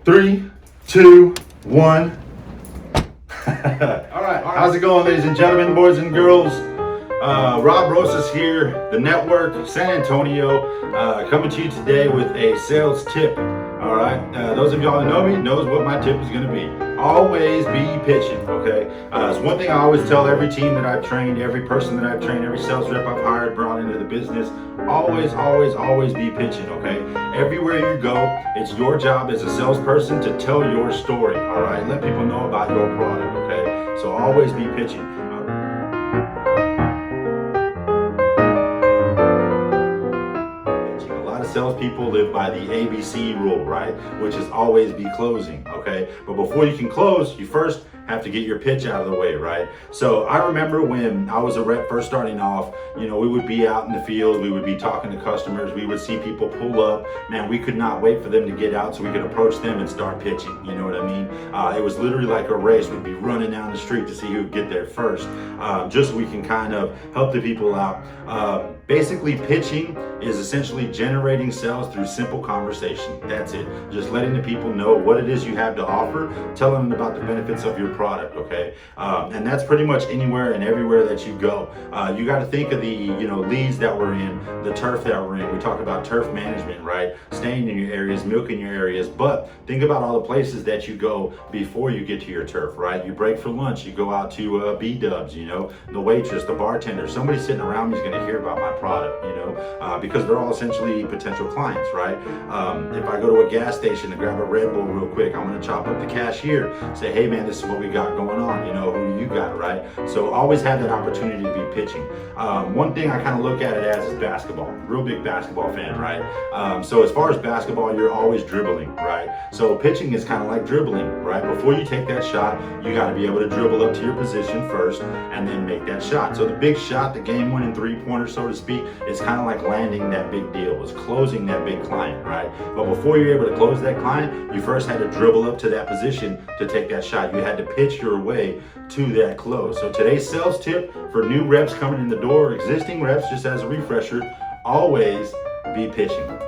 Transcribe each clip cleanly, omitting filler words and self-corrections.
3, 2, 1. All right. How's it going, ladies and gentlemen, boys and girls? Rob Rosas here, the network, San Antonio, coming to you today with a sales tip. All right. Those of y'all who know me knows what my tip is going to be. Always be pitching. Okay. It's one thing I always tell every team that I've trained, every person that I've trained, every sales rep I've hired, brought into the business. Always be pitching. Okay. Everywhere you go, it's your job as a salesperson to tell your story. All right. Let people know about your product. Okay. So always be pitching. Salespeople live by the ABC rule, right? Which is always be closing, okay? But before you can close, you first have to get your pitch out of the way, right? So I remember when I was a rep first starting off, you know, we would be out in the field, we would be talking to customers, we would see people pull up, man, we could not wait for them to get out so we could approach them and start pitching, you know what I mean? It was literally like a race. We'd be running down the street to see who would get there first, just so we can kind of help the people out. Basically, pitching is essentially generating sales through simple conversation. That's it. Just letting the people know what it is you have to offer, telling them about the benefits of your product, okay? And that's pretty much anywhere and everywhere that you go. You got to think of the leads that we're in, the turf that we're in. We talk about turf management, right? Staying in your areas, milking your areas, but think about all the places that you go before you get to your turf, right? You break for lunch, you go out to B-dubs, the waitress, the bartender, somebody sitting around me is going to hear about my product, because they're all essentially potential clients, right? If I go to a gas station to grab a Red Bull real quick, I'm going to chop up the cashier, say, hey man, this is what we got going on, who do you got, right? So always have that opportunity to be pitching. One thing I kind of look at it as is basketball. Real big basketball fan, right? So as far as basketball, you're always dribbling, right? So pitching is kind of like dribbling, right? Before you take that shot, you got to be able to dribble up to your position first and then make that shot. So the big shot, the game-winning three-pointer, so to speak, is kind of like landing that big deal. It's closing that big client, right? But before you're able to close that client, you first had to dribble up to that position to take that shot. You had to pitch your way to that close. So today's sales tip for new reps coming in the door, existing reps, just as a refresher, always be pitching.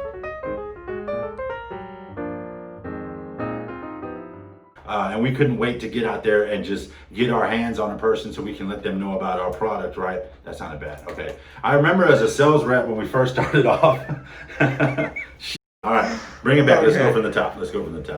And we couldn't wait to get out there and just get our hands on a person so we can let them know about our product, right? That sounded bad. Okay. I remember as a sales rep when we first started off. All right, bring it back. Let's go from the top.